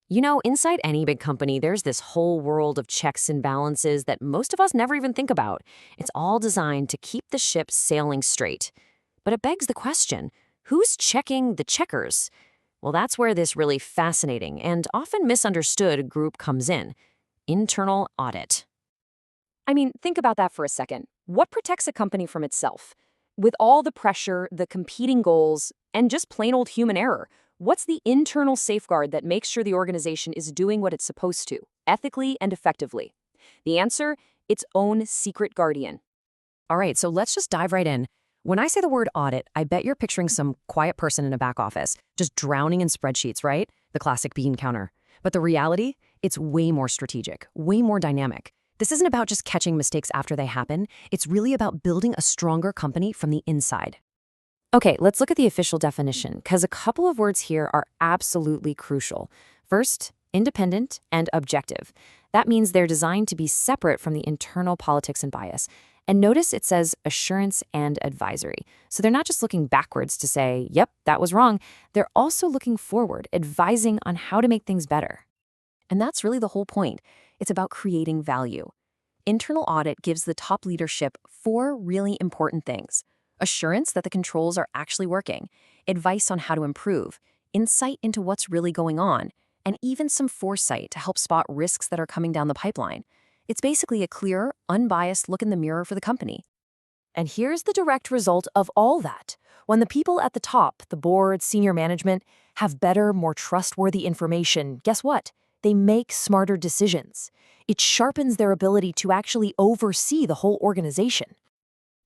You know, inside any big company, there's this whole world of checks and balances that most of us never even think about. It's all designed to keep the ship sailing straight. But it begs the question, who's checking the checkers? Well, that's where this really fascinating and often misunderstood group comes in: internal audit. I mean, think about that for a second. What protects a company from itself? With all the pressure, the competing goals, and just plain old human error, what's the internal safeguard that makes sure the organization is doing what it's supposed to, ethically and effectively? The answer? Its own secret guardian. All right, so let's just dive right in. When I say the word audit, I bet you're picturing some quiet person in a back office, just drowning in spreadsheets, right? The classic bean counter. But the reality, it's way more strategic, way more dynamic. This isn't about just catching mistakes after they happen. It's really about building a stronger company from the inside. Okay, let's look at the official definition, because a couple of words here are absolutely crucial. First, independent and objective. That means they're designed to be separate from the internal politics and bias. And notice it says assurance and advisory. So they're not just looking backwards to say, yep, that was wrong. They're also looking forward, advising on how to make things better. And that's really the whole point. It's about creating value. Internal audit gives the top leadership four really important things: assurance that the controls are actually working, advice on how to improve, insight into what's really going on, and even some foresight to help spot risks that are coming down the pipeline. It's basically a clear, unbiased look in the mirror for the company. And here's the direct result of all that. When the people at the top, the board, senior management, have better, more trustworthy information, guess what? They make smarter decisions. It sharpens their ability to actually oversee the whole organization.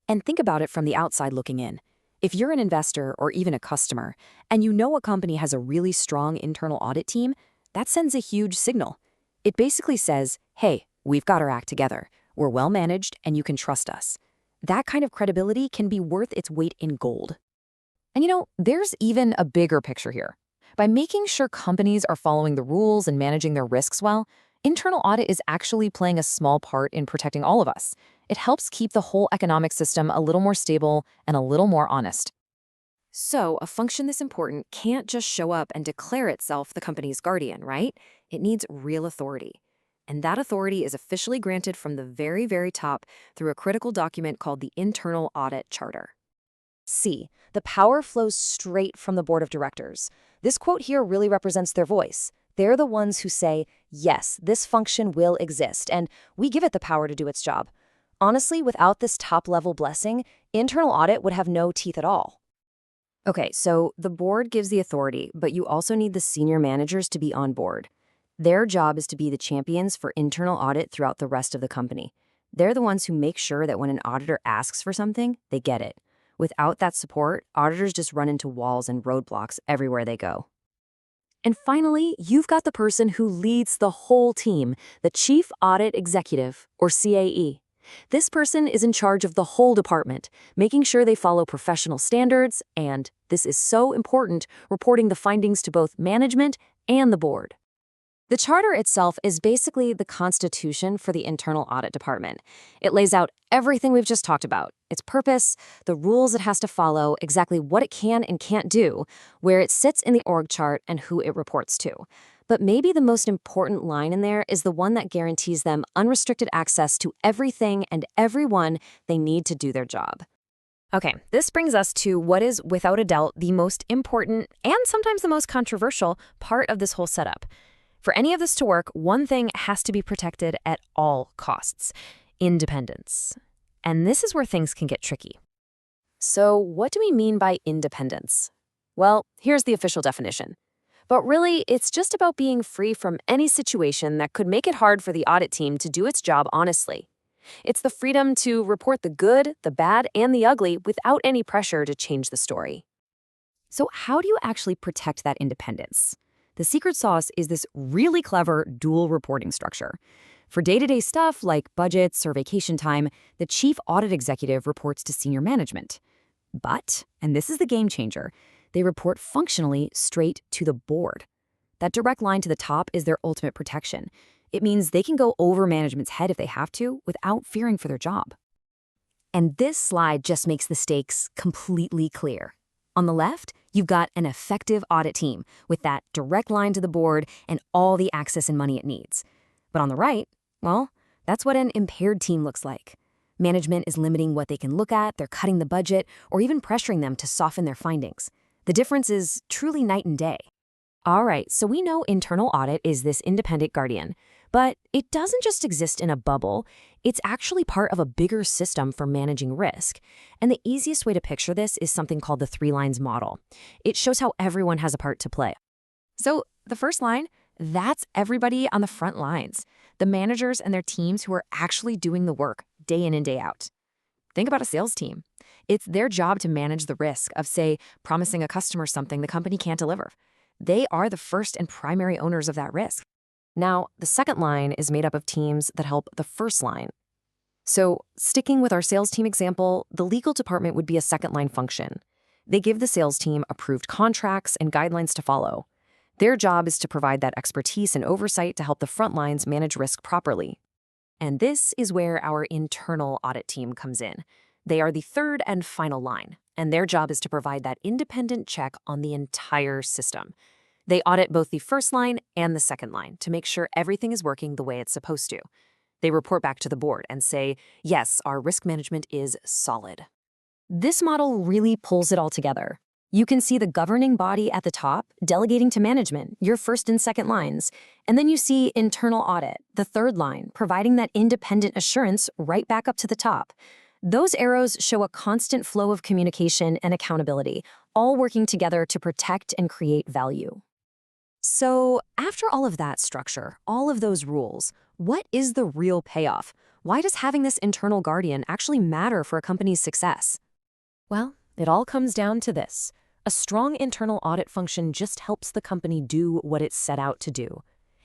And think about it from the outside looking in. If you're an investor or even a customer, and you know a company has a really strong internal audit team, that sends a huge signal. It basically says, hey, we've got our act together. We're well managed, and you can trust us. That kind of credibility can be worth its weight in gold. And you know, there's even a bigger picture here. By making sure companies are following the rules and managing their risks well, internal audit is actually playing a small part in protecting all of us. It helps keep the whole economic system a little more stable and a little more honest. So, a function this important can't just show up and declare itself the company's guardian, right? It needs real authority. And that authority is officially granted from the very, very top through a critical document called the Internal Audit Charter. C. The power flows straight from the board of directors. This quote here really represents their voice. They're the ones who say, yes, this function will exist, and we give it the power to do its job. Honestly, without this top-level blessing, internal audit would have no teeth at all. Okay, so the board gives the authority, but you also need the senior managers to be on board. Their job is to be the champions for internal audit throughout the rest of the company. They're the ones who make sure that when an auditor asks for something, they get it. Without that support, auditors just run into walls and roadblocks everywhere they go. And finally, you've got the person who leads the whole team, the Chief Audit Executive, or CAE. This person is in charge of the whole department, making sure they follow professional standards and, this is so important, reporting the findings to both management and the board. The charter itself is basically the constitution for the internal audit department. It lays out everything we've just talked about: its purpose, the rules it has to follow, exactly what it can and can't do, where it sits in the org chart, and who it reports to. But maybe the most important line in there is the one that guarantees them unrestricted access to everything and everyone they need to do their job. Okay, this brings us to what is, without a doubt, the most important and sometimes the most controversial part of this whole setup. For any of this to work, one thing has to be protected at all costs: independence. And this is where things can get tricky. So what do we mean by independence? Well, here's the official definition. But really, it's just about being free from any situation that could make it hard for the audit team to do its job honestly. It's the freedom to report the good, the bad, and the ugly without any pressure to change the story. So how do you actually protect that independence? The secret sauce is this really clever dual reporting structure. For day-to-day stuff like budgets or vacation time, the chief audit executive reports to senior management. But, and this is the game changer, they report functionally straight to the board. That direct line to the top is their ultimate protection. It means they can go over management's head if they have to without fearing for their job. And this slide just makes the stakes completely clear. On the left, You've got an effective audit team with that direct line to the board and all the access and money it needs. But on the right, well, that's what an impaired team looks like. Management is limiting what they can look at, they're cutting the budget, or even pressuring them to soften their findings. The difference is truly night and day. All right, so we know internal audit is this independent guardian, but it doesn't just exist in a bubble. It's actually part of a bigger system for managing risk. And the easiest way to picture this is something called the 3 lines model. It shows how everyone has a part to play. So the first line, that's everybody on the front lines, the managers and their teams who are actually doing the work day in and day out. Think about a sales team. It's their job to manage the risk of, say, promising a customer something the company can't deliver. They are the first and primary owners of that risk. Now, the second line is made up of teams that help the first line. So, sticking with our sales team example, the legal department would be a second line function. They give the sales team approved contracts and guidelines to follow. Their job is to provide that expertise and oversight to help the front lines manage risk properly. And this is where our internal audit team comes in. They are the third and final line, and their job is to provide that independent check on the entire system. They audit both the first line and the second line to make sure everything is working the way it's supposed to. They report back to the board and say, yes, our risk management is solid. This model really pulls it all together. You can see the governing body at the top delegating to management, your first and second lines. And then you see internal audit, the third line, providing that independent assurance right back up to the top. Those arrows show a constant flow of communication and accountability, all working together to protect and create value. So, after all of that structure, all of those rules, what is the real payoff? Why does having this internal guardian actually matter for a company's success? Well, it all comes down to this. A strong internal audit function just helps the company do what it's set out to do.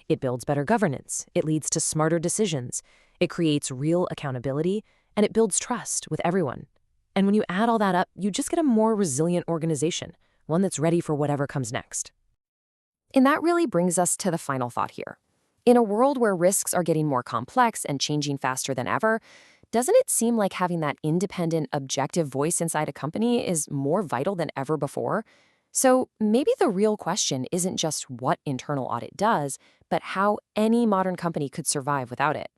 It builds better governance, it leads to smarter decisions, it creates real accountability, and it builds trust with everyone. And when you add all that up, you just get a more resilient organization, one that's ready for whatever comes next. And that really brings us to the final thought here. In a world where risks are getting more complex and changing faster than ever, doesn't it seem like having that independent, objective voice inside a company is more vital than ever before? So maybe the real question isn't just what internal audit does, but how any modern company could survive without it.